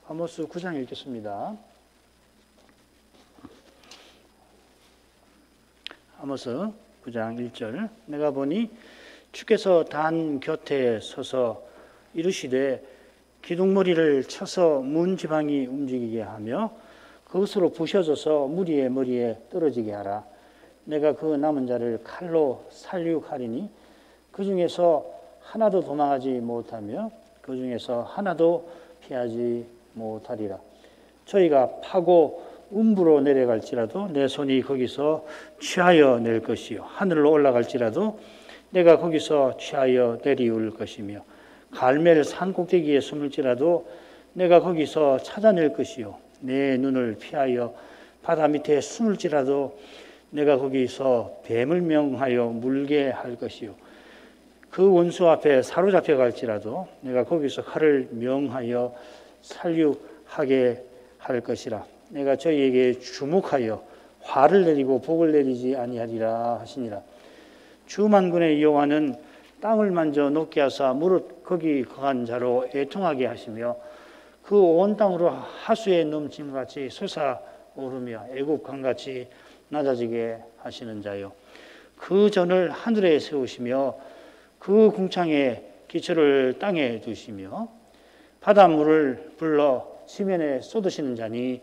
아모스 9장 읽겠습니다. 아모스 9장 1절. 내가 보니 주께서 단 곁에 서서 이르시되 기둥머리를 쳐서 문 지방이 움직이게 하며 그것으로 부셔져서 무리의 머리에 떨어지게 하라. 내가 그 남은 자를 칼로 살육하리니 그 중에서 하나도 도망하지 못하며 그 중에서 하나도 피하지 못하리라. 저희가 파고 음부로 내려갈지라도 내 손이 거기서 취하여 낼 것이요 하늘로 올라갈지라도 내가 거기서 취하여 내리울 것이며 갈멜 산 꼭대기에 숨을지라도 내가 거기서 찾아낼 것이요 내 눈을 피하여 바다 밑에 숨을지라도 내가 거기서 뱀을 명하여 물게 할 것이요 그 원수 앞에 사로잡혀 갈지라도 내가 거기서 칼을 명하여 살육하게 할 것이라. 내가 저희에게 주목하여 화를 내리고 복을 내리지 아니하리라 하시니라. 주 만군의 여호와는 땅을 만져 높게 하사 무릇 거기 거한 자로 애통하게 하시며 그 온 땅으로 하수에 넘침 같이 솟아오르며 애굽 강같이 낮아지게 하시는 자요. 그 전을 하늘에 세우시며 그 궁창에 기초를 땅에 두시며 바닷물을 불러 지면에 쏟으시는 자니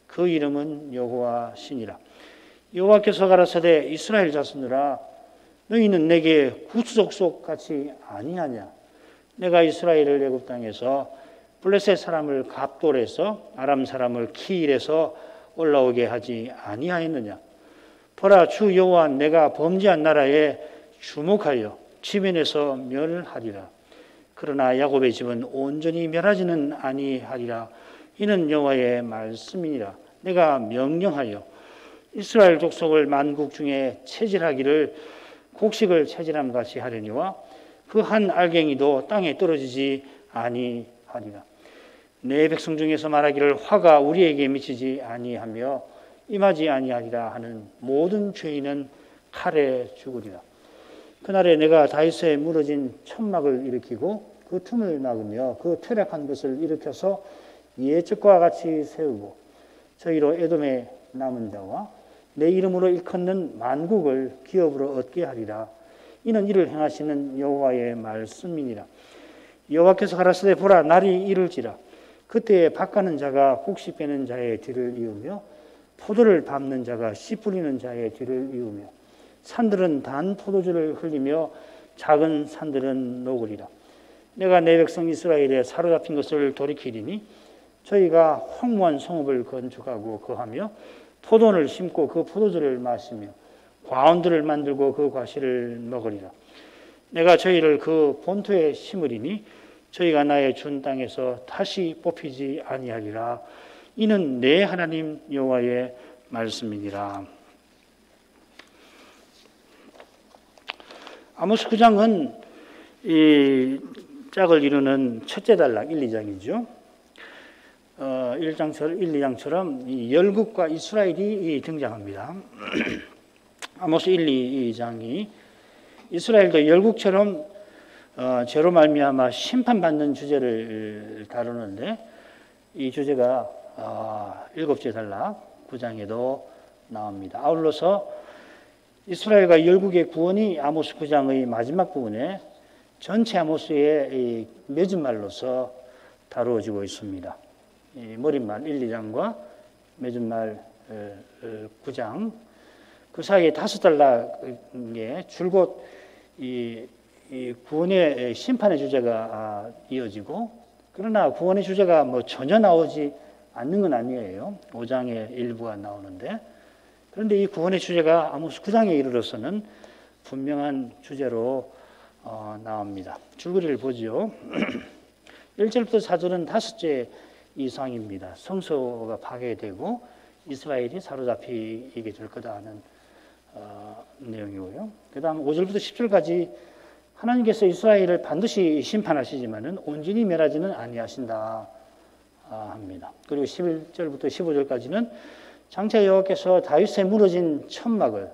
그 이름은 여호와시니라. 여호와께서 가라사대 이스라엘 자손들아 너희는 내게 구수족속 같이 아니하냐. 내가 이스라엘을 애굽 땅에서 블레셋 사람을 갑돌에서 아람 사람을 키일에서 올라오게 하지 아니하였느냐. 보라 주 여호와 내가 범죄한 나라에 주목하여 지면에서 멸하리라. 그러나 야곱의 집은 온전히 멸하지는 아니하리라. 이는 여호와의 말씀이니라. 내가 명령하여 이스라엘 족속을 만국 중에 체질하기를 곡식을 체질함 같이 하려니와 그 한 알갱이도 땅에 떨어지지 아니하리라. 내 백성 중에서 말하기를 화가 우리에게 미치지 아니하며 임하지 아니하리라 하는 모든 죄인은 칼에 죽으리라. 그날에 내가 다윗에 무너진 천막을 일으키고 그 틈을 막으며 그 퇴락한 것을 일으켜서 예적과 같이 세우고 저희로 에돔의 남은 자와 내 이름으로 일컫는 만국을 기업으로 얻게 하리라. 이는 이를 행하시는 여호와의 말씀이니라. 여호와께서 가라사대 보라 날이 이를지라. 그때에 밭가는 자가 곡식 빼는 자의 뒤를 이으며 포도를 밟는 자가 씨 뿌리는 자의 뒤를 이으며 산들은 단 포도주를 흘리며 작은 산들은 녹으리라. 내가 내 백성 이스라엘에 사로잡힌 것을 돌이키리니 저희가 황무한 성읍을 건축하고 거하며 포도를 심고 그 포도주를 마시며 과원들을 만들고 그 과실을 먹으리라. 내가 저희를 그 본토에 심으리니 저희가 나의 준 땅에서 다시 뽑히지 아니하리라. 이는 내 하나님 여호와의 말씀이니라. 아모스 9장은 이 짝을 이루는 첫째 단락 1, 2장이죠. 1장, 1, 2장처럼 이 열국과 이스라엘이 등장합니다. 아모스 1, 2장이 이스라엘도 열국처럼 죄로 말미암아 심판받는 주제를 다루는데 이 주제가 7째 단락 9장에도 나옵니다. 아울러서 이스라엘과 열국의 구원이 아모스 9장의 마지막 부분에 전체 아모스의 맺은 말로서 다루어지고 있습니다. 머릿말 1, 2장과 맺은 말 9장 그 사이에 5단락에 줄곧 이 구원의 심판의 주제가 이어지고 그러나 구원의 주제가 뭐 전혀 나오지 않는 건 아니에요. 5장의 일부가 나오는데 그런데 이 구원의 주제가 아모스 9장에 이르러서는 분명한 주제로 나옵니다. 줄거리를 보죠. 1절부터 4절은 5째 이상입니다. 성소가 파괴되고 이스라엘이 사로잡히게 될 거다 하는 내용이고요. 그 다음 5절부터 10절까지 하나님께서 이스라엘을 반드시 심판하시지만은 온전히 멸하지는 아니하신다 합니다. 그리고 11절부터 15절까지는 장차 여호와께서 다윗에 무너진 천막을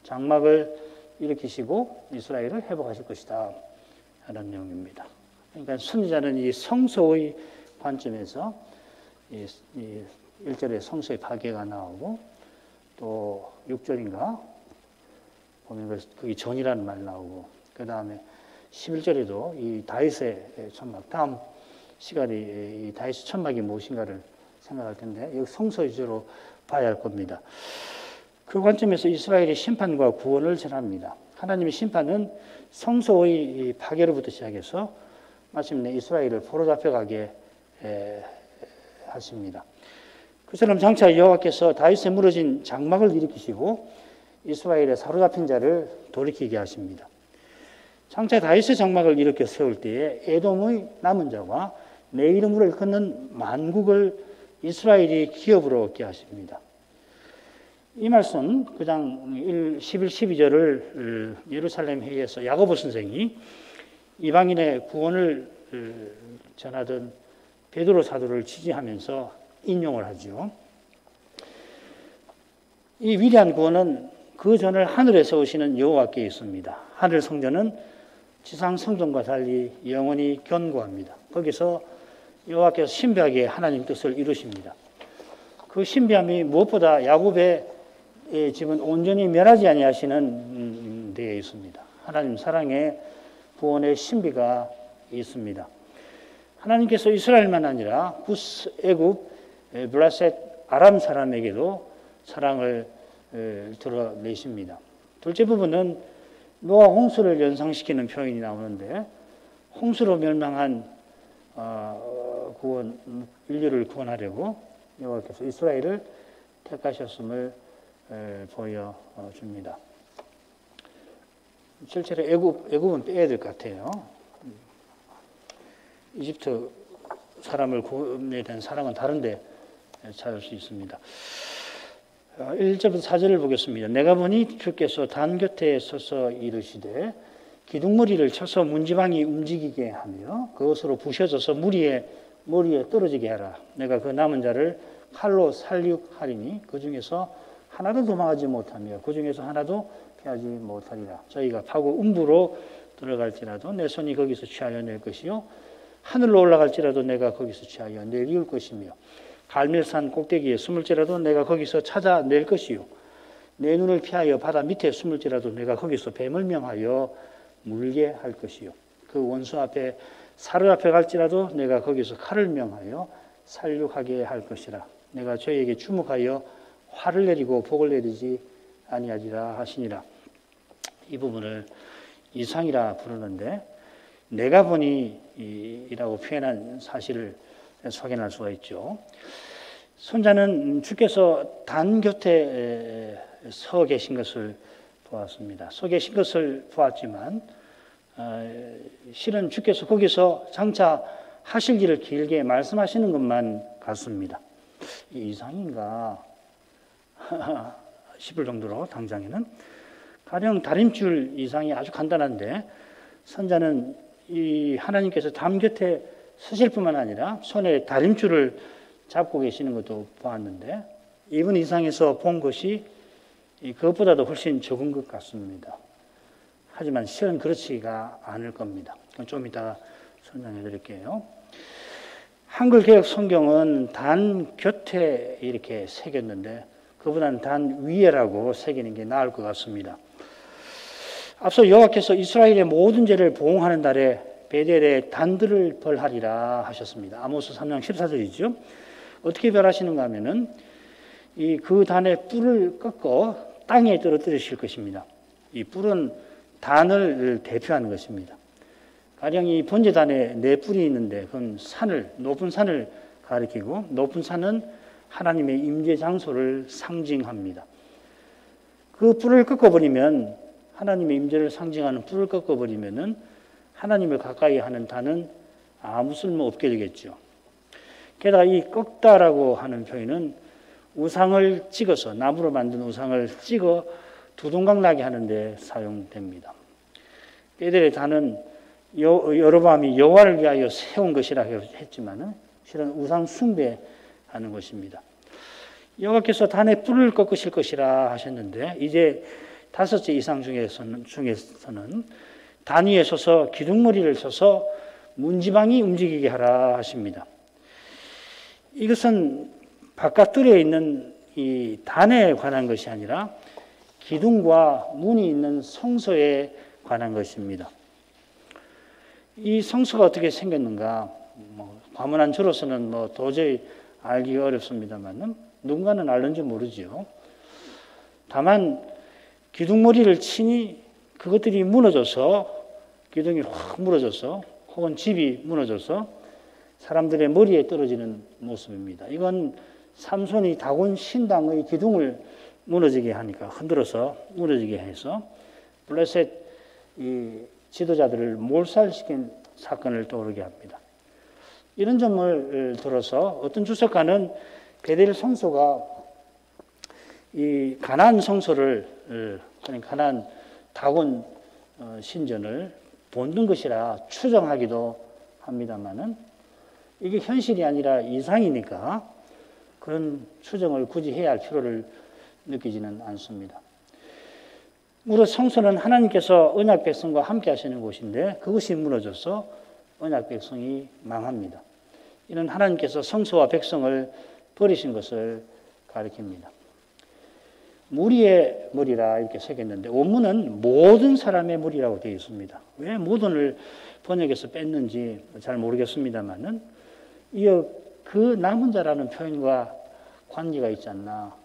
장막을 일으키시고 이스라엘을 회복하실 것이다 하는 내용입니다. 그러니까 선지자는 이 성소의 관점에서 이 1절에 성소의 파괴가 나오고 또 6절인가 보면 거기 전이라는 말 나오고 그 다음에 11절에도 이 다윗의 천막 다음 시간에 이 다윗의 천막이 무엇인가를 생각할 텐데 여기 성소 위주로 봐야 할 겁니다. 그 관점에서 이스라엘의 심판과 구원을 전합니다. 하나님의 심판은 성소의 파괴로부터 시작해서 마침내 이스라엘을 포로 잡혀가게 하십니다. 그처럼 장차 여호와께서 다윗의 무너진 장막을 일으키시고 이스라엘의 사로잡힌 자를 돌이키게 하십니다. 장차 다윗의 장막을 일으켜 세울 때에 에돔의 남은 자와 내 이름으로 일컫는 만국을 이스라엘이 기업으로 얻게 하십니다. 이 말씀 9장 11, 12절을 예루살렘 회의에서 야고보 선생이 이방인의 구원을 전하던 베드로 사도를 지지하면서 인용을 하죠. 이 위대한 구원은 그 전을 하늘에 세우시는 여호와께 있습니다. 하늘 성전은 지상 성전과 달리 영원히 견고합니다. 거기서 여호와께서 신비하게 하나님 뜻을 이루십니다. 그 신비함이 무엇보다 야곱의 집은 온전히 멸하지 아니하시는 데에 있습니다. 하나님 사랑의 구원의 신비가 있습니다. 하나님께서 이스라엘만 아니라 구스, 애굽, 블라셋, 아람 사람에게도 사랑을 드러내십니다. 둘째 부분은 노아 홍수를 연상시키는 표현이 나오는데 홍수로 멸망한 인류를 구원하려고 여호와께서 이스라엘을 택하셨음을 보여줍니다. 7절에 애굽은 빼야 될 것 같아요. 이집트 사람을 구원에 대한 사랑은 다른데 찾을 수 있습니다. 1절부터 4절을 보겠습니다. 내가 보니 주께서 단 곁에 서서 이르시되 기둥머리를 쳐서 문지방이 움직이게 하며 그것으로 부셔져서 머리에 떨어지게 하라. 내가 그 남은 자를 칼로 살육하리니 그 중에서 하나도 도망하지 못하며 그 중에서 하나도 피하지 못하리라. 저희가 파고 음부로 들어갈지라도 내 손이 거기서 취하여 낼 것이요 하늘로 올라갈지라도 내가 거기서 취하여 내리울 것이며 갈멜산 꼭대기에 숨을지라도 내가 거기서 찾아낼 것이요 내 눈을 피하여 바다 밑에 숨을지라도 내가 거기서 뱀을 명하여 물게 할 것이요 그 원수 앞에 사로잡혀 갈지라도 내가 거기서 칼을 명하여 살육하게 할 것이라. 내가 저희에게 주목하여 화를 내리고 복을 내리지 아니하리라 하시니라. 이 부분을 이상이라 부르는데 내가 보니 이라고 표현한 사실을 확인할 수가 있죠. 손자는 주께서 단 곁에 서 계신 것을 보았습니다. 서 계신 것을 보았지만 실은 주께서 거기서 장차 하실 일을 길게 말씀하시는 것만 같습니다. 이 이상인가 싶을 정도로 당장에는 가령 다림줄 이상이 아주 간단한데 선자는 이 하나님께서 담 곁에 서실 뿐만 아니라 손에 다림줄을 잡고 계시는 것도 보았는데 이분 이상에서 본 것이 그것보다도 훨씬 적은 것 같습니다. 하지만 실은 그렇지가 않을 겁니다. 좀 이따 설명해 드릴게요. 한글 개역 성경은 단 곁에 이렇게 새겼는데 그보다는 단 위에라고 새기는 게 나을 것 같습니다. 앞서 여호와께서 이스라엘의 모든 죄를 보응하는 날에 베델에 단들을 벌하리라 하셨습니다. 아모스 3장 14절이죠. 어떻게 벌하시는가 하면은 그 단의 뿔을 꺾어 땅에 떨어뜨리실 것입니다. 이 뿔은 단을 대표하는 것입니다. 가령 이 번제단에 네 뿔이 있는데 그건 높은 산을 가리키고 높은 산은 하나님의 임재 장소를 상징합니다. 그 뿔을 꺾어버리면 하나님의 임재를 상징하는 뿔을 꺾어버리면은 하나님을 가까이 하는 단은 아무 쓸모 없게 되겠죠. 게다가 이 꺾다라고 하는 표현은 우상을 찍어서 나무로 만든 우상을 찍어 두동강 나게 하는데 사용됩니다. 베델의 단은 여로보암이 여호와를 위하여 세운 것이라 했지만은 실은 우상 숭배하는 것입니다. 여호와께서 단의 뿔을 꺾으실 것이라 하셨는데 이제 다섯째 이상 중에서는 단 위에 서서 기둥머리를 쳐서 문지방이 움직이게 하라 하십니다. 이것은 바깥뜰에 있는 이 단에 관한 것이 아니라 기둥과 문이 있는 성소에 관한 것입니다. 이 성소가 어떻게 생겼는가? 과문한 저로서는 도저히 알기가 어렵습니다만 누군가는 알는지 모르지요. 다만 기둥머리를 치니 그것들이 무너져서 기둥이 확 무너져서 혹은 집이 무너져서 사람들의 머리에 떨어지는 모습입니다. 이건 삼손이 다곤 신당의 기둥을 무너지게 하니까 흔들어서 무너지게 해서 블레셋 이 지도자들을 몰살시킨 사건을 떠오르게 합니다. 이런 점을 들어서 어떤 주석가는 베델 성소가 이 가나안 성소를 그러니까 가나안 다곤 신전을 본든 것이라 추정하기도 합니다만은 이게 현실이 아니라 이상이니까 그런 추정을 굳이 해야 할 필요를 느끼지는 않습니다. 무릇 성소는 하나님께서 언약 백성과 함께 하시는 곳인데 그것이 무너져서 언약 백성이 망합니다. 이는 하나님께서 성소와 백성을 버리신 것을 가리킵니다. 무리의 머리라 이렇게 새겼는데 원문은 모든 사람의 머리라고 되어 있습니다. 왜 모든을 번역해서 뺐는지 잘 모르겠습니다만은 이어 그 남은 자라는 표현과 관계가 있지 않나.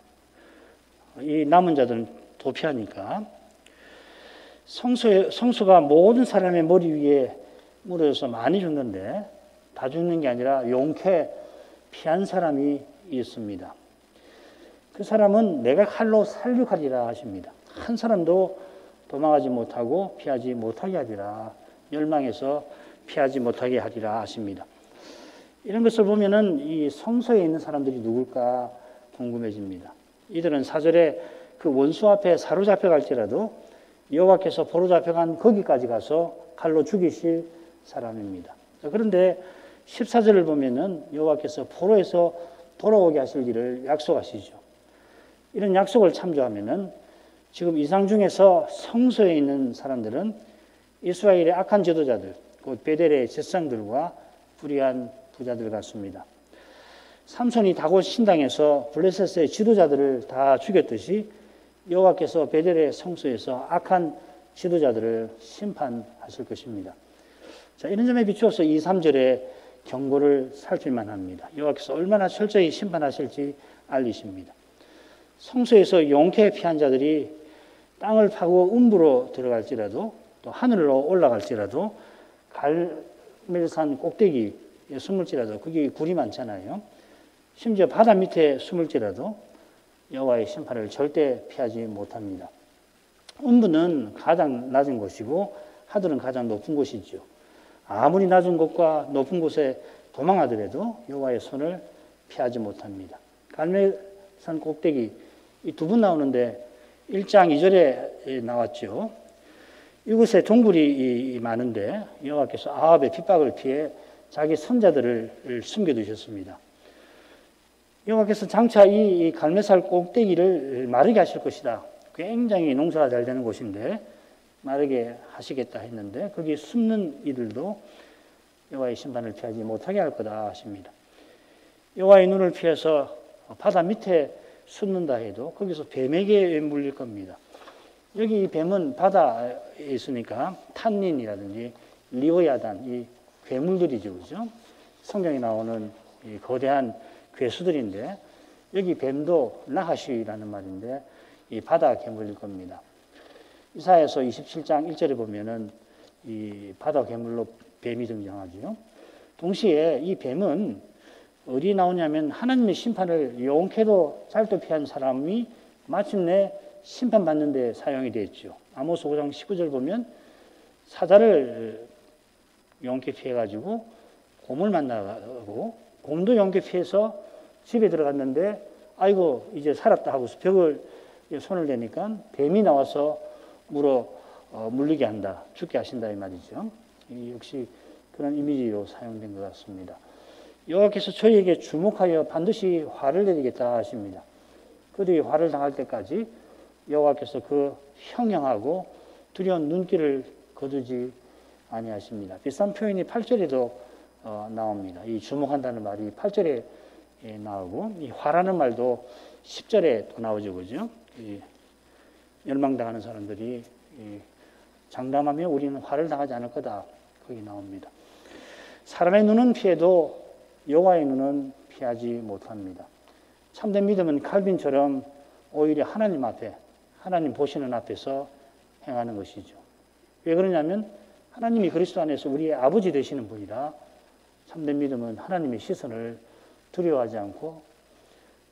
이 남은 자들은 도피하니까 성소가 모든 사람의 머리 위에 무너져서 많이 죽는데 다 죽는 게 아니라 용케 피한 사람이 있습니다. 그 사람은 내가 칼로 살육하리라 하십니다. 한 사람도 도망하지 못하고 피하지 못하게 하리라. 멸망해서 피하지 못하게 하리라 하십니다. 이런 것을 보면은 이 성소에 있는 사람들이 누굴까 궁금해집니다. 이들은 사절에 그 원수 앞에 사로잡혀 갈지라도 여호와께서 포로 잡혀간 거기까지 가서 칼로 죽이실 사람입니다. 그런데 14절을 보면은 여호와께서 포로에서 돌아오게 하실 일을 약속하시죠. 이런 약속을 참조하면은 지금 이상 중에서 성소에 있는 사람들은 이스라엘의 악한 지도자들, 곧 베델의 제사장들과 불의한 부자들 같습니다. 삼손이 다곤 신당에서 블레셋의 지도자들을 다 죽였듯이 여호와께서 베델의 성소에서 악한 지도자들을 심판하실 것입니다. 자, 이런 점에 비추어서 2, 3절의 경고를 살필만 합니다. 여호와께서 얼마나 철저히 심판하실지 알리십니다. 성소에서 용케 피한 자들이 땅을 파고 음부로 들어갈지라도 또 하늘로 올라갈지라도 갈멜산 꼭대기에 숨을지라도 거기 굴이 많잖아요. 심지어 바다 밑에 숨을지라도 여호와의 심판을 절대 피하지 못합니다. 음부는 가장 낮은 곳이고 하늘은 가장 높은 곳이죠. 아무리 낮은 곳과 높은 곳에 도망하더라도 여호와의 손을 피하지 못합니다. 갈멜산 꼭대기 이 두 번 나오는데 1장 2절에 나왔죠. 이곳에 동굴이 많은데 여호와께서 아합의 핍박을 피해 자기 선자들을 숨겨두셨습니다. 여호와께서 장차 이 갈멜산 꼭대기를 마르게 하실 것이다. 굉장히 농사가 잘 되는 곳인데 마르게 하시겠다 했는데 거기 숨는 이들도 여호와의 심판을 피하지 못하게 할 거다 하십니다. 여호와의 눈을 피해서 바다 밑에 숨는다 해도 거기서 뱀에게 물릴 겁니다. 여기 이 뱀은 바다에 있으니까 탄닌이라든지 리오야단 이 괴물들이죠, 그죠? 성경에 나오는 이 거대한 괴수들인데 여기 뱀도 나하시라는 말인데 이 바다 괴물일 겁니다. 이사야서 27장 1절에 보면은 이 바다 괴물로 뱀이 등장하죠. 동시에 이 뱀은 어디 나오냐면 하나님의 심판을 용케도 잘도 피한 사람이 마침내 심판받는 데 사용이 되었죠. 아모스 5장 19절 보면 사자를 용케 피해가지고 곰을 만나고 곰도 용케 피해서 집에 들어갔는데 아이고 이제 살았다 하고서 벽을 손을 대니까 뱀이 나와서 물리게 한다, 죽게 하신다 이 말이죠. 역시 그런 이미지로 사용된 것 같습니다. 여호와께서 저희에게 주목하여 반드시 화를 내리겠다 하십니다. 그들이 화를 당할 때까지 여호와께서 그 형형하고 두려운 눈길을 거두지 아니하십니다. 비슷한 표현이 8절에도 나옵니다. 이 주목한다는 말이 8절에 나오고, 이 화라는 말도 10절에 또 나오죠, 그죠? 멸망당하는 사람들이 장담하며 우리는 화를 당하지 않을 거다, 거기 나옵니다. 사람의 눈은 피해도 여호와의 눈은 피하지 못합니다. 참된 믿음은 칼빈처럼 오히려 하나님 앞에, 하나님 보시는 앞에서 행하는 것이죠. 왜 그러냐면 하나님이 그리스도 안에서 우리의 아버지 되시는 분이라 참된 믿음은 하나님의 시선을 두려워하지 않고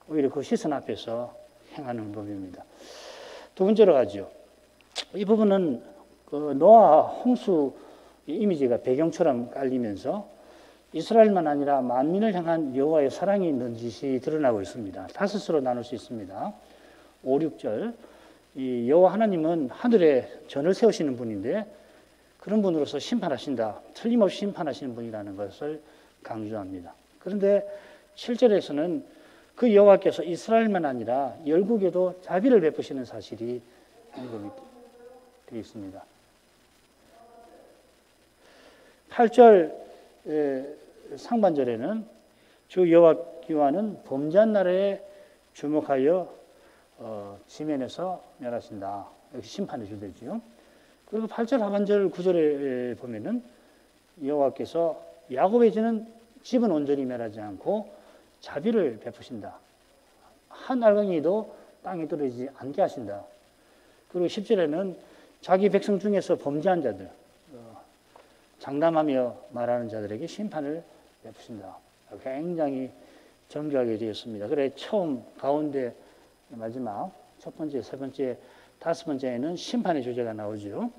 오히려 그 시선 앞에서 행하는 법입니다. 두 번째로 가죠. 이 부분은 그 노아와 홍수 이미지가 배경처럼 깔리면서 이스라엘만 아니라 만민을 향한 여호와의 사랑이 넌지시 드러나고 있습니다. 다섯으로 나눌 수 있습니다. 5, 6절. 이 여호와 하나님은 하늘에 전을 세우시는 분인데 그런 분으로서 심판하신다. 틀림없이 심판하시는 분이라는 것을 강조합니다. 그런데 7절에서는 그 여호와께서 이스라엘만 아니라 열국에도 자비를 베푸시는 사실이 언급이 되어 있습니다. 8절 상반절에는 주 여호와께서는 범죄한 나라에 주목하여 지면에서 멸하신다. 역시 심판의 주제지요. 그리고 8절 하반절 9절에 보면은 여호와께서 야곱의 집은 온전히 멸하지 않고 자비를 베푸신다. 한 알갱이도 땅에 떨어지지 않게 하신다. 그리고 10절에는 자기 백성 중에서 범죄한 자들, 장담하며 말하는 자들에게 심판을 베푸신다. 굉장히 정교하게 되었습니다. 그래 처음, 가운데, 마지막 첫 번째, 세 번째, 다섯 번째에는 심판의 주제가 나오죠.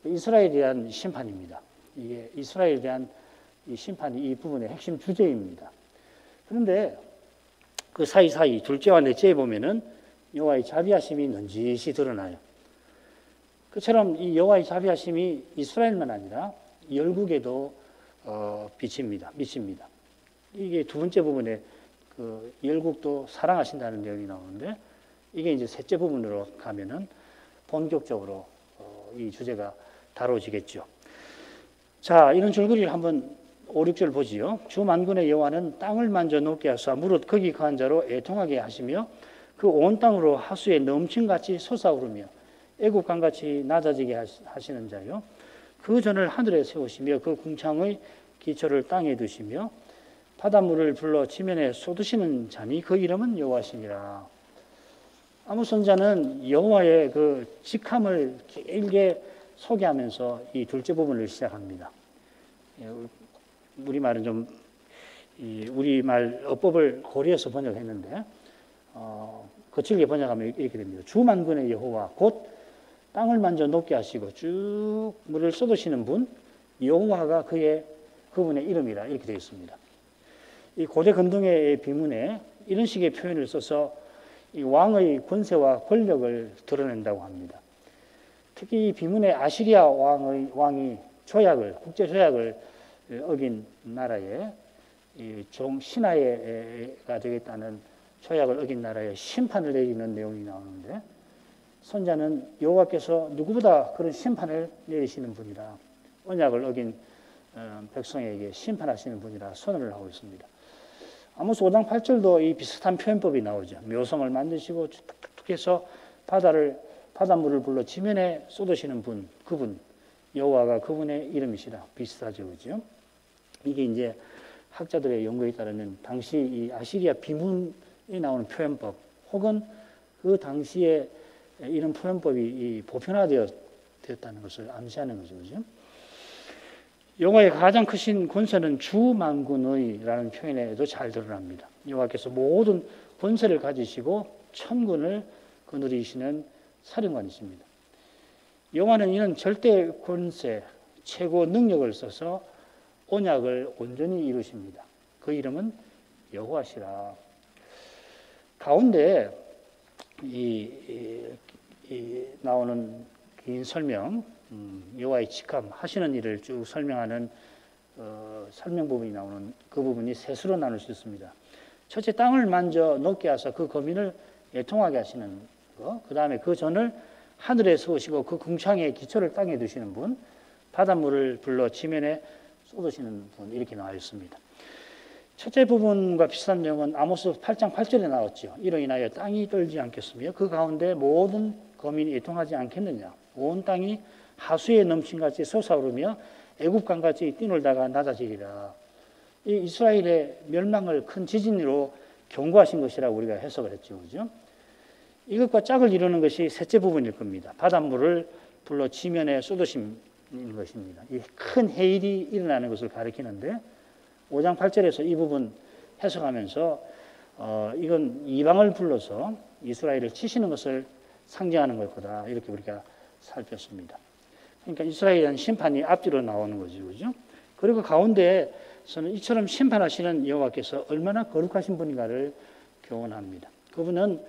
이스라엘에 대한 심판입니다. 이게 이스라엘에 대한 이 심판이 이 부분의 핵심 주제입니다. 그런데 그 사이사이 둘째와 넷째에 보면은 여호와의 자비하심이 넌지시 드러나요. 그처럼 이 여호와의 자비하심이 이스라엘만 아니라 열국에도 미칩니다. 이게 두 번째 부분에 그 열국도 사랑하신다는 내용이 나오는데 이게 이제 셋째 부분으로 가면은 본격적으로 이 주제가 다뤄지겠죠. 자, 이런 줄거리를 한번 5, 6절 보지요. 주 만군의 여호와는 땅을 만져 높게 하사 무릇 거기 거한 자로 애통하게 하시며 그 온 땅으로 하수에 넘침같이 솟아오르며 애국강같이 낮아지게 하시는 자요. 그 전을 하늘에 세우시며 그 궁창의 기초를 땅에 두시며 바닷물을 불러 지면에 쏟으시는 자니 그 이름은 여호와시니라. 아모스 선지자는 여호와의 그 직함을 길게 소개하면서 이 둘째 부분을 시작합니다. 우리말은 좀 우리말 어법을 고려해서 번역했는데 거칠게 번역하면 이렇게 됩니다. 주 만군의 여호와 곧 땅을 만져 높게 하시고 쭉 물을 쏟으시는 분 여호와가 그분의 이름이라 이렇게 되어 있습니다. 이 고대 근동의 비문에 이런 식의 표현을 써서 이 왕의 권세와 권력을 드러낸다고 합니다. 특히 이 비문에 아시리아 왕이 국제 조약을 어긴 나라에 신하가 되겠다는 조약을 어긴 나라에 심판을 내리는 내용이 나오는데 선자는 여호와께서 누구보다 그런 심판을 내리시는 분이라 언약을 어긴 백성에게 심판하시는 분이라 선언을 하고 있습니다. 아모스 5장 8절도 이 비슷한 표현법이 나오죠. 묘성을 만드시고 툭툭툭 해서 바닷물을 불러 지면에 쏟으시는 분, 그분 여호와가 그분의 이름이시라 비슷하죠, 그죠? 이게 이제 학자들의 연구에 따르면 당시 이 아시리아 비문에 나오는 표현법 혹은 그 당시에 이런 표현법이 보편화되었다는 것을 암시하는 거죠, 그죠? 여호와의 가장 크신 권세는 주만군의라는 표현에도 잘 드러납니다. 여호와께서 모든 권세를 가지시고 천군을 거느리시는 사령관이십니다. 여호와는 이는 절대 권세, 최고 능력을 써서 언약을 온전히 이루십니다. 그 이름은 여호와시라. 가운데 나오는 긴 설명, 여호와의 직함, 하시는 일을 쭉 설명하는 설명 부분이 나오는 그 부분이 셋으로 나눌 수 있습니다. 첫째, 땅을 만져 높게 하사 그 거민을 애통하게 하시는 것. 그 다음에 그 전을 하늘에 세우시고 그 궁창의 기초를 땅에 두시는 분. 바닷물을 불러 지면에 쏟으시는 분. 이렇게 나와 있습니다. 첫째 부분과 비슷한 내용은 아모스 8장 8절에 나왔죠. 이로 인하여 땅이 떨지 않겠으며 그 가운데 모든 거민이 애통하지 않겠느냐. 온 땅이 하수에 넘친같이 솟아오르며 애국강같이 뛰놀다가 낮아지리라. 이 이스라엘의 멸망을 큰 지진으로 경고하신 것이라고 우리가 해석을 했죠. 그죠? 이것과 짝을 이루는 것이 셋째 부분일 겁니다. 바닷물을 불러 지면에 쏟으신 것입니다. 이 큰 해일이 일어나는 것을 가리키는데 5장 8절에서 이 부분 해석하면서 이건 이방을 불러서 이스라엘을 치시는 것을 상징하는 걸 거다. 이렇게 우리가 살폈습니다. 그러니까 이스라엘에 대한 심판이 앞뒤로 나오는 거죠. 그죠? 그리고 가운데에서는 이처럼 심판하시는 여호와께서 얼마나 거룩하신 분인가를 교훈합니다. 그분은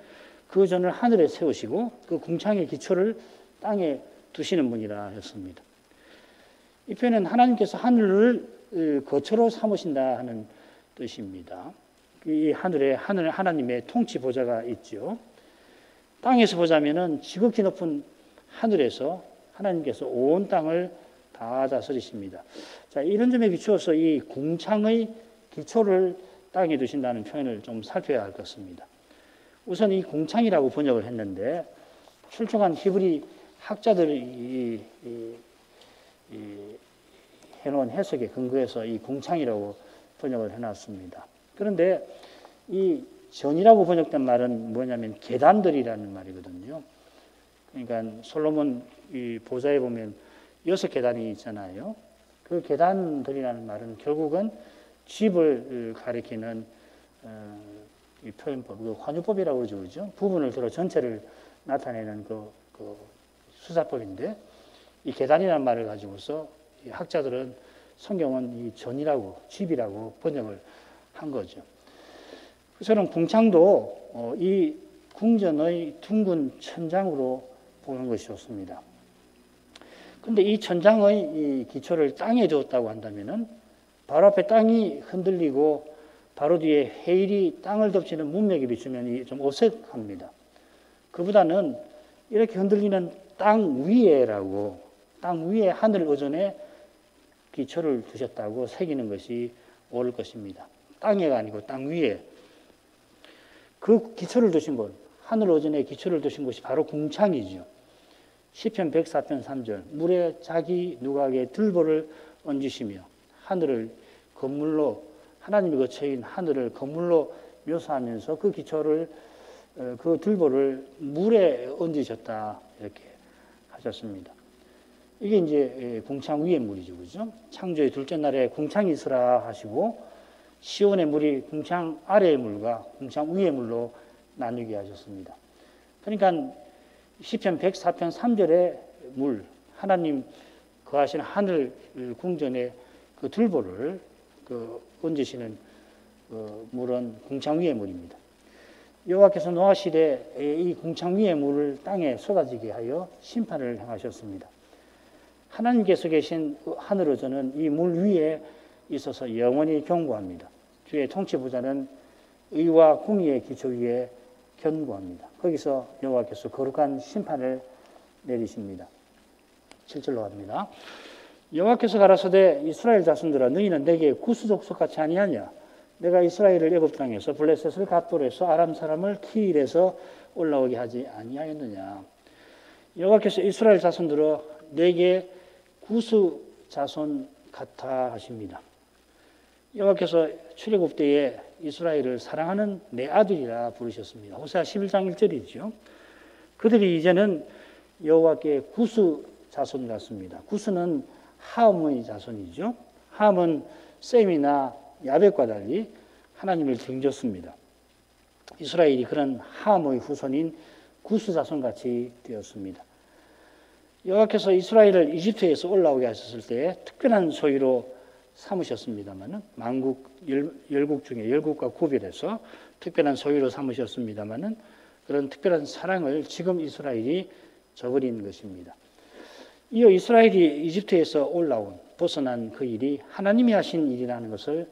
그 전을 하늘에 세우시고 그 궁창의 기초를 땅에 두시는 분이라 했습니다. 이 표현은 하나님께서 하늘을 거처로 삼으신다 하는 뜻입니다. 이 하늘에 하나님의 통치 보좌가 있죠. 땅에서 보자면은 지극히 높은 하늘에서 하나님께서 온 땅을 다 다스리십니다. 자, 이런 점에 비추어서 이 궁창의 기초를 땅에 두신다는 표현을 좀 살펴야 할 것 같습니다. 우선 이 궁창이라고 번역을 했는데 출중한 히브리 학자들이 해놓은 해석에 근거해서 이 궁창이라고 번역을 해놨습니다. 그런데 이 전이라고 번역된 말은 뭐냐면 계단들이라는 말이거든요. 그러니까 솔로몬 이 보좌에 보면 6계단이 있잖아요. 그 계단들이라는 말은 결국은 집을 가리키는 이 표현법, 그 환유법이라고 그러죠. 부분을 들어 전체를 나타내는 그 수사법인데 이 계단이라는 말을 가지고서 이 학자들은 성경은 이 전이라고 집이라고 번역을 한 거죠. 저는 궁창도 이 궁전의 둥근 천장으로 보는 것이 좋습니다. 그런데 이 천장의 이 기초를 땅에 두었다고 한다면은 바로 앞에 땅이 흔들리고 바로 뒤에 해일이 땅을 덮치는 문맥에 비추면 좀 어색합니다. 그보다는 이렇게 흔들리는 땅 위에라고, 땅 위에 하늘 의존에 기초를 두셨다고 새기는 것이 옳을 것입니다. 땅에가 아니고 땅 위에. 그 기초를 두신 곳, 하늘 의존에 기초를 두신 곳이 바로 궁창이죠. 시편 104편 3절 물에 자기 누각에 들보를 얹으시며 하늘을 건물로 하나님이 거처인 하늘을 건물로 묘사하면서 그 기초를 그 들보를 물에 얹으셨다 이렇게 하셨습니다. 이게 이제 궁창 위의 물이죠, 그죠? 창조의 둘째 날에 궁창이 있으라 하시고 시온의 물이 궁창 아래의 물과 궁창 위의 물로 나누게 하셨습니다. 그러니까 시편 104편 3절의 물, 하나님 거하시는 하늘 궁전의 그 들보를 얹으시는 물은 궁창 위의 물입니다. 여호와께서 노아 시대에 이 궁창 위의 물을 땅에 쏟아지게 하여 심판을 행하셨습니다. 하나님께서 계신 하늘 의존은 이 물 위에 있어서 영원히 경고합니다. 주의 통치 보좌는 의와 공의의 기초 위에 견고합니다. 거기서 여호와께서 거룩한 심판을 내리십니다. 7절로 갑니다. 여호와께서 가라사대 이스라엘 자손들아 너희는 내게 구수족속 같이 아니하냐. 내가 이스라엘을 애굽 땅에서 블레셋을 갓돌에서 아람 사람을 키일에서 올라오게 하지 아니하였느냐. 여호와께서 이스라엘 자손들아 내게 구수 자손 같아 하십니다. 여호와께서 출애굽 때에 이스라엘을 사랑하는 내 아들이라 부르셨습니다. 호세아 11장 1절이죠. 그들이 이제는 여호와께 구수 자손 같습니다. 구수는 함의 자손이죠. 함은 셈이나 야벳과 달리 하나님을 등졌습니다. 이스라엘이 그런 함의 후손인 구수 자손같이 되었습니다. 여호와께서 이스라엘을 이집트에서 올라오게 하셨을 때 특별한 소유로 삼으셨습니다마는 만국 열국 중에 열국과 구별해서 특별한 소유로 삼으셨습니다마는 그런 특별한 사랑을 지금 이스라엘이 저버린 것입니다. 이어 이스라엘이 이집트에서 올라온 벗어난 그 일이 하나님이 하신 일이라는 것을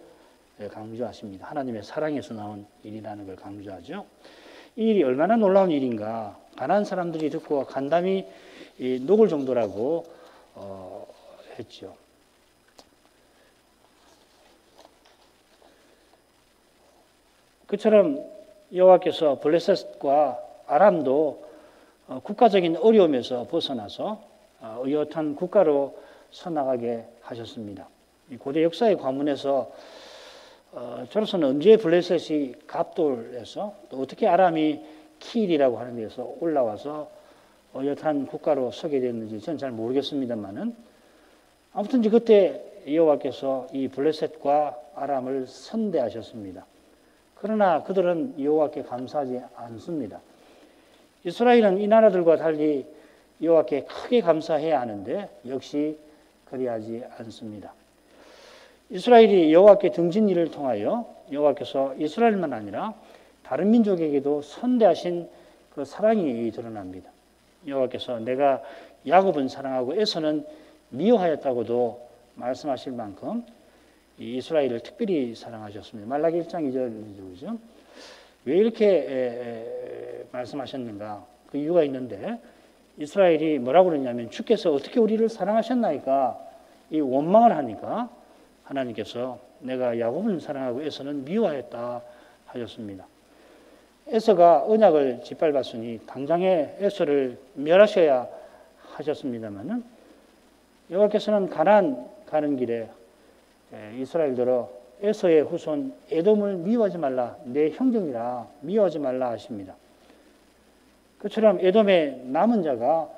강조하십니다. 하나님의 사랑에서 나온 일이라는 걸 강조하죠. 이 일이 얼마나 놀라운 일인가. 가난한 사람들이 듣고 간담이 녹을 정도라고 했죠. 그처럼 여호와께서 블레셋과 아람도 국가적인 어려움에서 벗어나서 의젓한 국가로 서나가게 하셨습니다. 고대 역사의 관문에서 저로서는 언제 블레셋이 갑돌에서 또 어떻게 아람이 키일이라고 하는 데서 올라와서 의젓한 국가로 서게 됐는지 저는 잘 모르겠습니다만은 아무튼 그때 여호와께서 이 블레셋과 아람을 선대하셨습니다. 그러나 그들은 여호와께 감사하지 않습니다. 이스라엘은 이 나라들과 달리 여호와께 크게 감사해야 하는데 역시 그리하지 않습니다. 이스라엘이 여호와께 등진 일을 통하여 여호와께서 이스라엘만 아니라 다른 민족에게도 선대하신 그 사랑이 드러납니다. 여호와께서 내가 야곱은 사랑하고 에서는 미워하였다고도 말씀하실 만큼 이스라엘을 특별히 사랑하셨습니다. 말라기 1장 2절이죠. 왜 이렇게 말씀하셨는가? 그 이유가 있는데 이스라엘이 뭐라고 그러냐면 주께서 어떻게 우리를 사랑하셨나이까 이 원망을 하니까 하나님께서 내가 야곱은 사랑하고 에서는 미워하였다 하셨습니다. 에서가 언약을 짓밟았으니 당장에 에서를 멸하셔야 하셨습니다만은 여호와께서는 가나안 가는 길에 이스라엘들어 에서의 후손 에돔을 미워하지 말라 내 형제니라 미워하지 말라 하십니다. 그처럼 에돔의 남은 자가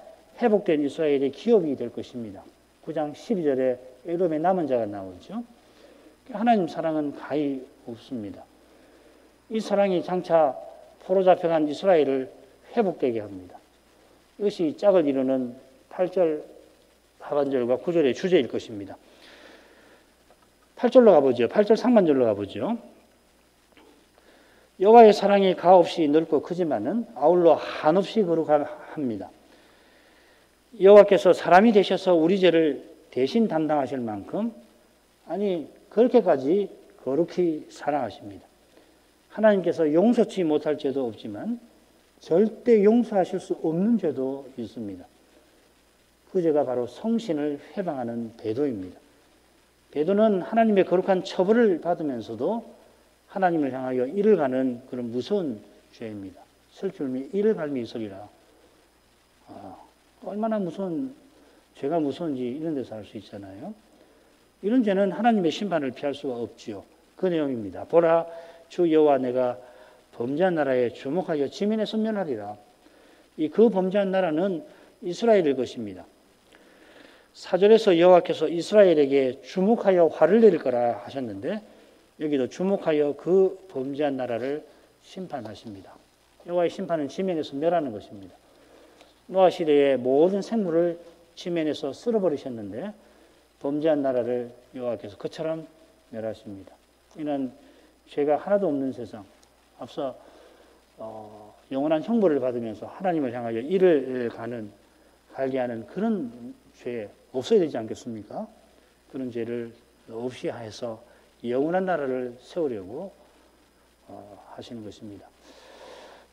회복된 이스라엘의 기업이 될 것입니다. 9장 12절에 에돔의 남은 자가 나오죠. 하나님 사랑은 가히 없습니다. 이 사랑이 장차 포로 잡혀간 이스라엘을 회복되게 합니다. 이것이 짝을 이루는 8절 하반절과 9절의 주제일 것입니다. 8절로 가보죠. 8절 상반절로 가보죠. 여호와의 사랑이 가없이 넓고 크지만은 아울러 한없이 거룩합니다. 여호와께서 사람이 되셔서 우리 죄를 대신 담당하실 만큼 아니 그렇게까지 거룩히 사랑하십니다. 하나님께서 용서치 못할 죄도 없지만 절대 용서하실 수 없는 죄도 있습니다. 그 죄가 바로 성신을 회방하는 배도입니다. 배도는 하나님의 거룩한 처벌을 받으면서도 하나님을 향하여 이를 가는 그런 무서운 죄입니다. 슬픔이 이를 갈미 있으리라. 얼마나 무서운 죄가 무서운지 이런 데서 알 수 있잖아요. 이런 죄는 하나님의 심판을 피할 수가 없지요. 그 내용입니다. 보라 주 여호와 내가 범죄한 나라에 주목하여 지면에서 멸하리라. 그 범죄한 나라는 이스라엘일 것입니다. 4절에서 여호와께서 이스라엘에게 주목하여 화를 내릴 거라 하셨는데 여기도 주목하여 그 범죄한 나라를 심판하십니다. 여호와의 심판은 지면에서 멸하는 것입니다. 노아 시대의 모든 생물을 지면에서 쓸어버리셨는데 범죄한 나라를 여호와께서 그처럼 멸하십니다. 이는 죄가 하나도 없는 세상, 앞서 영원한 형벌을 받으면서 하나님을 향하여 이를 갈게 하는 그런 죄 없어야 되지 않겠습니까? 그런 죄를 없이 해서 영원한 나라를 세우려고 하시는 것입니다.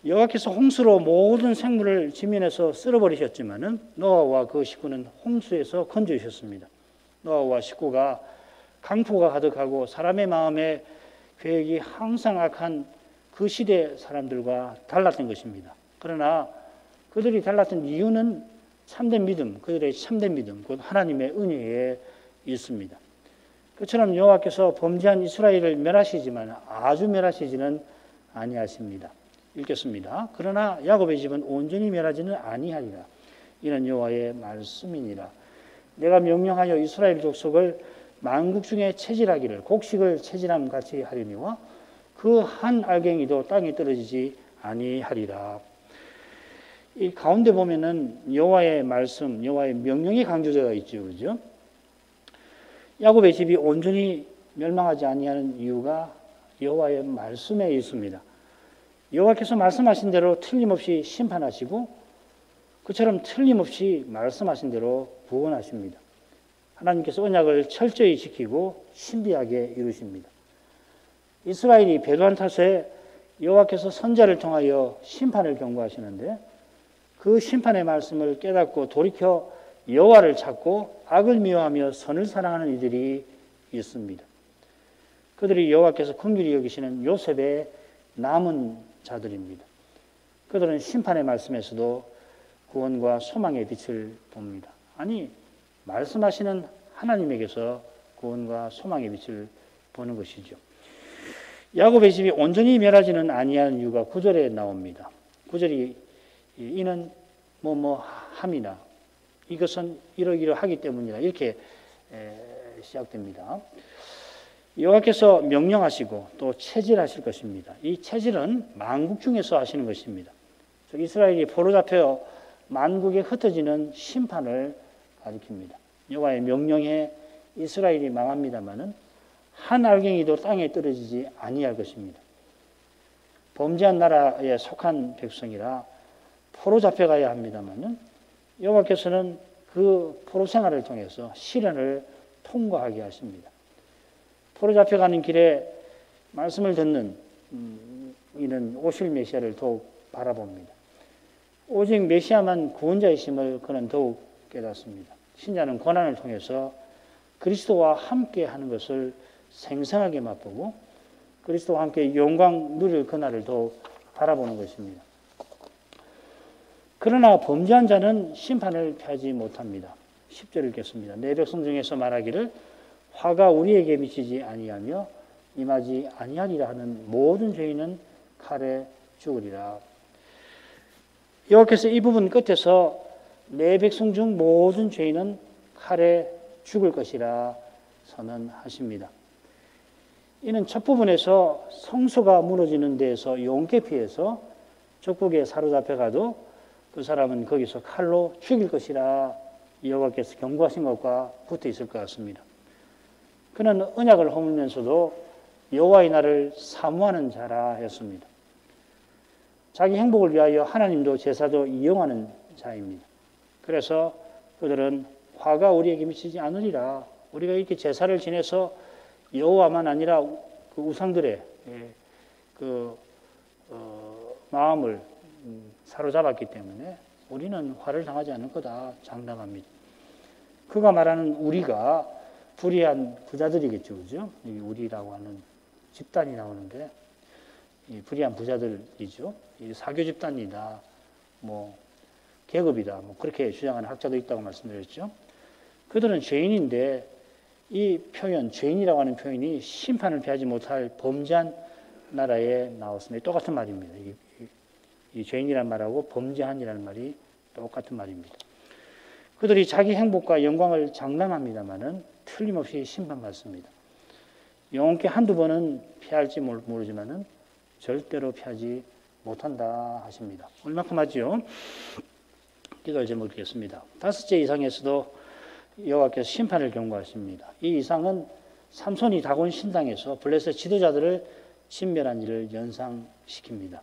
여호와께서 홍수로 모든 생물을 지면에서 쓸어버리셨지만은 노아와 그 식구는 홍수에서 건져주셨습니다. 노아와 식구가 강포가 가득하고 사람의 마음에 계획이 항상 악한 그 시대 사람들과 달랐던 것입니다. 그러나 그들이 달랐던 이유는 참된 믿음, 그들의 참된 믿음, 곧 하나님의 은혜에 있습니다. 그처럼 여호와께서 범죄한 이스라엘을 멸하시지만 아주 멸하시지는 아니하십니다. 읽겠습니다. 그러나 야곱의 집은 온전히 멸하지는 아니하리라. 이는 여호와의 말씀이니라. 내가 명령하여 이스라엘 족속을 만국 중에 체질하기를 곡식을 체질함 같이 하려니와 그 한 알갱이도 땅에 떨어지지 아니하리라. 이 가운데 보면은 여호와의 말씀, 여호와의 명령이 강조되어 있죠, 그렇죠? 야곱의 집이 온전히 멸망하지 아니하는 이유가 여호와의 말씀에 있습니다. 여호와께서 말씀하신 대로 틀림없이 심판하시고 그처럼 틀림없이 말씀하신 대로 구원하십니다. 하나님께서 언약을 철저히 지키고 신비하게 이루십니다. 이스라엘이 배도한 탓에 여호와께서 선지자를 통하여 심판을 경고하시는데 그 심판의 말씀을 깨닫고 돌이켜 여호와를 찾고 악을 미워하며 선을 사랑하는 이들이 있습니다. 그들이 여호와께서 긍휼히 여기시는 요셉의 남은 자들입니다. 그들은 심판의 말씀에서도 구원과 소망의 빛을 봅니다. 아니, 말씀하시는 하나님에게서 구원과 소망의 빛을 보는 것이죠. 야곱의 집이 온전히 멸하지는 아니하는 이유가 9절에 나옵니다. 9절이 이는 함이나 이것은 이러이러하기 때문이다. 이렇게 시작됩니다. 여호와께서 명령하시고 또 체질하실 것입니다. 이 체질은 만국 중에서 하시는 것입니다. 즉 이스라엘이 포로 잡혀 만국에 흩어지는 심판을 가리킵니다. 여호와의 명령에 이스라엘이 망합니다마는 한 알갱이도 땅에 떨어지지 아니할 것입니다. 범죄한 나라에 속한 백성이라 포로 잡혀가야 합니다마는 여호와께서는 그 포로 생활을 통해서 시련을 통과하게 하십니다. 포로 잡혀가는 길에 말씀을 듣는 이는 오실 메시아를 더욱 바라봅니다. 오직 메시아만 구원자이심을 그는 더욱 깨닫습니다. 신자는 고난을 통해서 그리스도와 함께 하는 것을 생생하게 맛보고 그리스도와 함께 영광 누릴 그날을 더욱 바라보는 것입니다. 그러나 범죄한 자는 심판을 피하지 못합니다. 10절 읽겠습니다. 내 백성 중에서 말하기를 화가 우리에게 미치지 아니하며 임하지 아니하리라 하는 모든 죄인은 칼에 죽으리라. 여호와께서 이 부분 끝에서 내 백성 중 모든 죄인은 칼에 죽을 것이라 선언하십니다. 이는 첫 부분에서 성소가 무너지는 데에서 용케 피해서 적국에 사로잡혀가도 그 사람은 거기서 칼로 죽일 것이라 여호와께서 경고하신 것과 붙어 있을 것 같습니다. 그는 언약을 허물면서도 여호와의 날을 사모하는 자라 했습니다. 자기 행복을 위하여 하나님도 제사도 이용하는 자입니다. 그래서 그들은 화가 우리에게 미치지 않으리라. 우리가 이렇게 제사를 지내서 여호와만 아니라 그 우상들의 마음을 사로잡았기 때문에 우리는 화를 당하지 않을 거다 장담합니다. 그가 말하는 우리가 불의한 부자들이겠죠, 그죠? 이 우리라고 하는 집단이 나오는데 이 불의한 부자들이죠. 이 사교 집단이다, 계급이다, 그렇게 주장하는 학자도 있다고 말씀드렸죠. 그들은 죄인인데 이 표현, 죄인이라고 하는 표현이 심판을 피하지 못할 범죄한 나라에 나왔습니다. 똑같은 말입니다. 이 죄인이라는 말하고 범죄한이라는 말이 똑같은 말입니다. 그들이 자기 행복과 영광을 장담합니다마는 틀림없이 심판받습니다. 영원케 한두 번은 피할지 모르지만은 절대로 피하지 못한다 하십니다. 얼마큼 하지요? 기도할 제목 읽겠습니다. 5째 이상에서도 여호와께서 심판을 경고하십니다. 이 이상은 삼손이 다곤 신당에서 블레셋 지도자들을 진멸한 일을 연상시킵니다.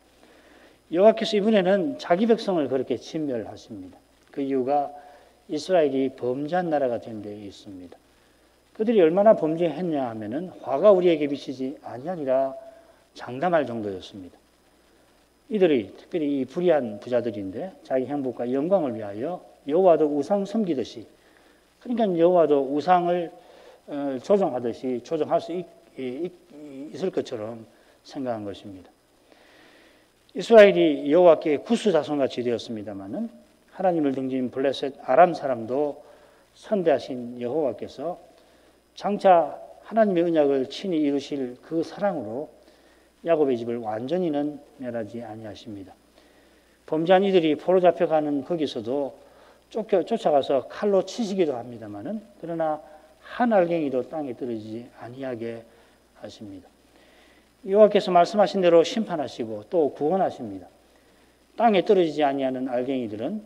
여호와께서 이번에는 자기 백성을 그렇게 진멸하십니다. 그 이유가 이스라엘이 범죄한 나라가 된 데 있습니다. 그들이 얼마나 범죄했냐 하면은 화가 우리에게 미치지 아니하리라 장담할 정도였습니다. 이들이 특별히 이 불의한 부자들인데 자기 행복과 영광을 위하여 여호와도 우상 섬기듯이, 그러니까 여호와도 우상을 조종하듯이 조종할 수 있을 것처럼 생각한 것입니다. 이스라엘이 여호와께 구스 자손같이 되었습니다마는 하나님을 등진 블레셋 아람 사람도 선대하신 여호와께서 장차 하나님의 언약을 친히 이루실 그 사랑으로 야곱의 집을 완전히는 멸하지 아니하십니다. 범죄한 이들이 포로 잡혀가는 거기서도 쫓아가서 칼로 치시기도 합니다마는 그러나 한 알갱이도 땅에 떨어지지 아니하게 하십니다. 여호와께서 말씀하신 대로 심판하시고 또 구원하십니다. 땅에 떨어지지 아니하는 알갱이들은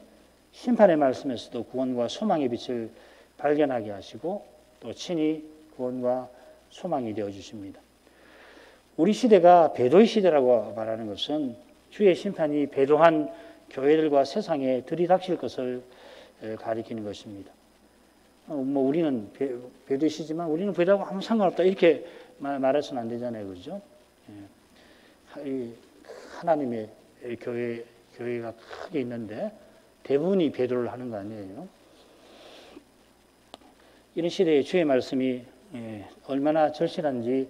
심판의 말씀에서도 구원과 소망의 빛을 발견하게 하시고 또 친히 구원과 소망이 되어 주십니다. 우리 시대가 배도의 시대라고 말하는 것은 주의 심판이 배도한 교회들과 세상에 들이닥칠 것을 가리키는 것입니다. 우리는 배도의 시지만 우리는 배도하고 아무 상관없다 이렇게 말해서는 안 되잖아요, 그렇죠? 하나님의 교회가 크게 있는데 대부분이 배도를 하는 거 아니에요? 이런 시대에 주의 말씀이 얼마나 절실한지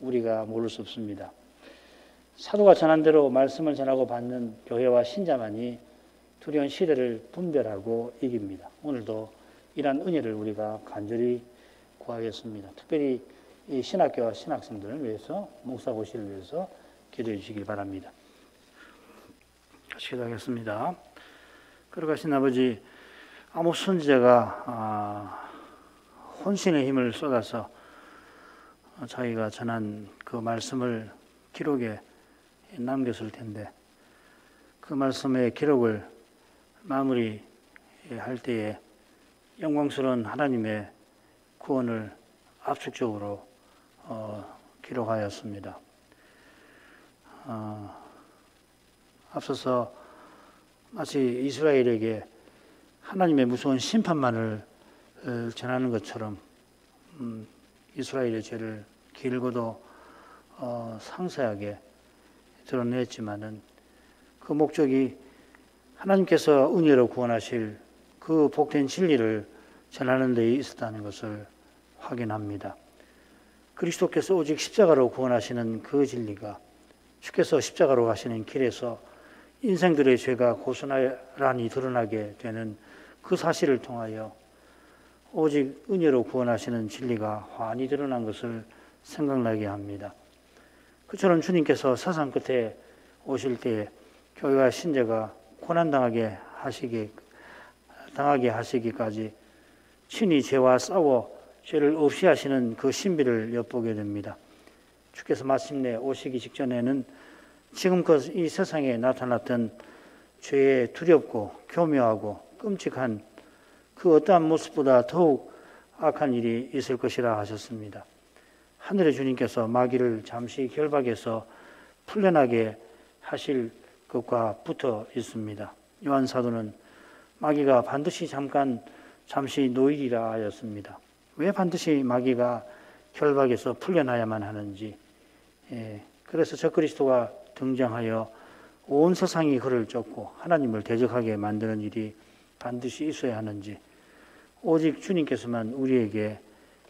우리가 모를 수 없습니다. 사도가 전한 대로 말씀을 전하고 받는 교회와 신자만이 두려운 시대를 분별하고 이깁니다. 오늘도 이러한 은혜를 우리가 간절히 구하겠습니다. 특별히 이 신학교와 신학생들을 위해서, 목사고시를 위해서 기도해 주시기 바랍니다. 같이 기도하겠습니다. 거룩하신 아버지, 아모스 선지자가 혼신의 힘을 쏟아서 자기가 전한 그 말씀을 기록에 남겼을 텐데, 그 말씀의 기록을 마무리할 때에 영광스러운 하나님의 구원을 압축적으로 기록하였습니다. 앞서서 마치 이스라엘에게 하나님의 무서운 심판만을 전하는 것처럼 이스라엘의 죄를 길고도 상세하게 드러냈지만은 그 목적이 하나님께서 은혜로 구원하실 그 복된 진리를 전하는 데 있었다는 것을 확인합니다. 그리스도께서 오직 십자가로 구원하시는 그 진리가 주께서 십자가로 가시는 길에서 인생들의 죄가 고스란히 드러나게 되는 그 사실을 통하여 오직 은혜로 구원하시는 진리가 환히 드러난 것을 생각나게 합니다. 그처럼 주님께서 세상 끝에 오실 때에 교회와 신자가 고난당하게 하시기까지 친히 죄와 싸워 죄를 없이 하시는 그 신비를 엿보게 됩니다. 주께서 마침내 오시기 직전에는 지금껏 이 세상에 나타났던 죄의 두렵고 교묘하고 끔찍한 그 어떠한 모습보다 더욱 악한 일이 있을 것이라 하셨습니다. 하늘의 주님께서 마귀를 잠시 결박해서 풀려나게 하실 것과 붙어 있습니다. 요한 사도는 마귀가 반드시 잠시 노일이라 하였습니다. 왜 반드시 마귀가 결박해서 풀려나야만 하는지, 그래서 적그리스도가 등장하여 온 세상이 그를 쫓고 하나님을 대적하게 만드는 일이 반드시 있어야 하는지, 오직 주님께서만 우리에게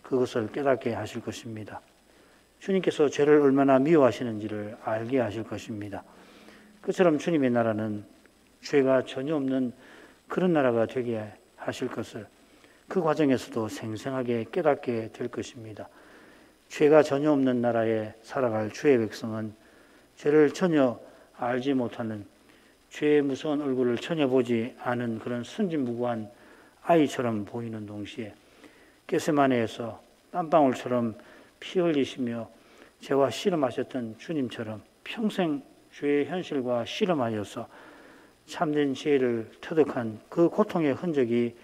그것을 깨닫게 하실 것입니다. 주님께서 죄를 얼마나 미워하시는지를 알게 하실 것입니다. 그처럼 주님의 나라는 죄가 전혀 없는 그런 나라가 되게 하실 것을 그 과정에서도 생생하게 깨닫게 될 것입니다. 죄가 전혀 없는 나라에 살아갈 주의 백성은 죄를 전혀 알지 못하는, 죄의 무서운 얼굴을 전혀 보지 않은 그런 순진무구한 아이처럼 보이는 동시에 겟세마네에서 땀방울처럼 피 흘리시며 죄와 씨름하셨던 주님처럼 평생 죄의 현실과 씨름하여서 참된 지혜를 터득한 그 고통의 흔적이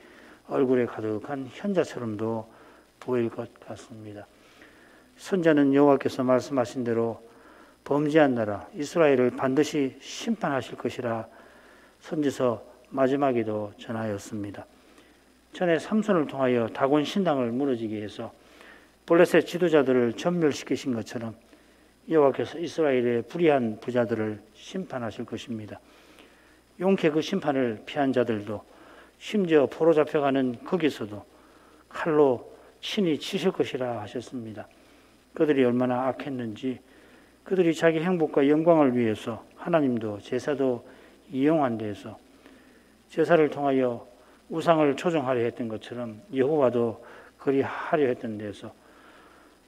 얼굴에 가득한 현자처럼도 보일 것 같습니다. 선자는 여호와께서 말씀하신 대로 범죄한 나라 이스라엘을 반드시 심판하실 것이라 선지서 마지막에도 전하였습니다. 전에 삼손을 통하여 다곤 신당을 무너지게 해서 블레셋 지도자들을 전멸시키신 것처럼 여호와께서 이스라엘의 불의한 부자들을 심판하실 것입니다. 용케 그 심판을 피한 자들도 심지어 포로 잡혀가는 거기서도 칼로 친히 치실 것이라 하셨습니다. 그들이 얼마나 악했는지, 그들이 자기 행복과 영광을 위해서 하나님도 제사도 이용한 데에서 제사를 통하여 우상을 조종하려 했던 것처럼 여호와도 그리하려 했던 데에서,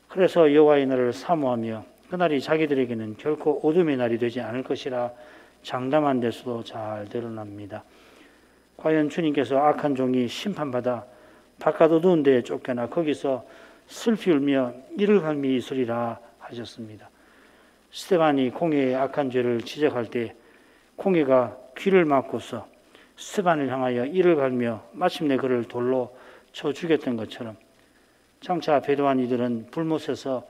그래서 여호와의 날을 사모하며 그날이 자기들에게는 결코 어둠의 날이 되지 않을 것이라 장담한 데서도 잘 드러납니다. 과연 주님께서 악한 종이 심판받아 바깥 어두운 데에 쫓겨나 거기서 슬피 울며 이를 갈미 있으리라 하셨습니다. 스데반이 공회의 악한 죄를 지적할 때 공회가 귀를 막고서 스데반을 향하여 이를 갈며 마침내 그를 돌로 쳐 죽였던 것처럼 장차 배도한 이들은 불못에서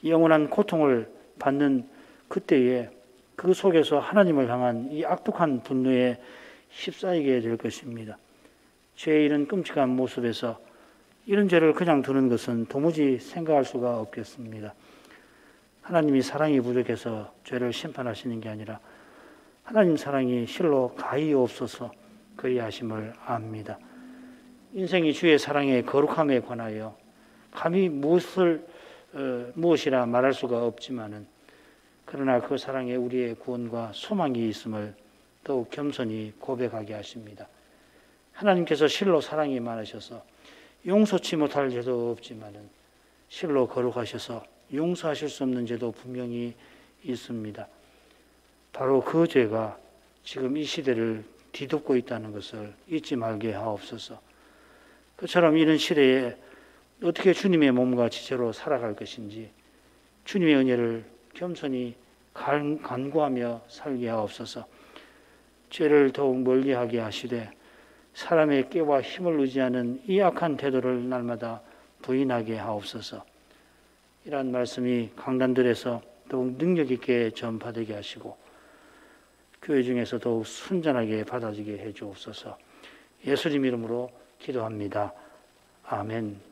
영원한 고통을 받는 그때에 그 속에서 하나님을 향한 이 악독한 분노에 휩싸이게 될 것입니다. 죄의 이런 끔찍한 모습에서 이런 죄를 그냥 두는 것은 도무지 생각할 수가 없겠습니다. 하나님이 사랑이 부족해서 죄를 심판하시는 게 아니라 하나님 사랑이 실로 가히 없어서 그리하심을 압니다. 인생이 주의 사랑의 거룩함에 관하여 감히 무엇이라 말할 수가 없지만은 그러나 그 사랑에 우리의 구원과 소망이 있음을 더욱 겸손히 고백하게 하십니다. 하나님께서 실로 사랑이 많으셔서 용서치 못할 죄도 없지만은 실로 거룩하셔서 용서하실 수 없는 죄도 분명히 있습니다. 바로 그 죄가 지금 이 시대를 뒤덮고 있다는 것을 잊지 말게 하옵소서. 그처럼 이런 시대에 어떻게 주님의 몸과 지체로 살아갈 것인지 주님의 은혜를 겸손히 간구하며 살게 하옵소서. 죄를 더욱 멀리하게 하시되 사람의 깨와 힘을 의지하는 이 악한 태도를 날마다 부인하게 하옵소서. 이러한 말씀이 강단들에서 더욱 능력 있게 전파되게 하시고 교회 중에서 더욱 순전하게 받아지게 해 주옵소서. 예수님 이름으로 기도합니다. 아멘.